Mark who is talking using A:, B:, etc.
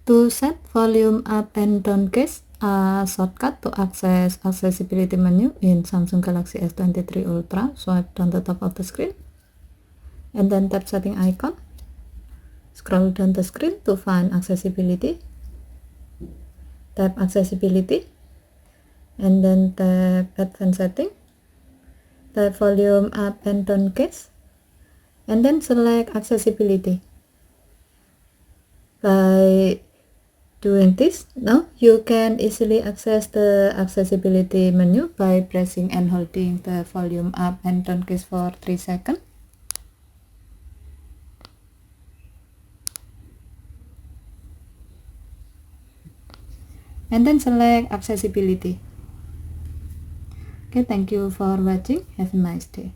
A: To set volume up and down case, a shortcut to access accessibility menu in Samsung Galaxy S23 Ultra. Swipe down the top of the screen and then tap setting icon. Scroll down the screen to find accessibility. Tap accessibility and then tap advanced setting. Tap volume up and down case and then select accessibility. By doing this, now you can easily access the accessibility menu by pressing and holding the volume up and down keys for 3 seconds. And then select accessibility. Okay, thank you for watching. Have a nice day.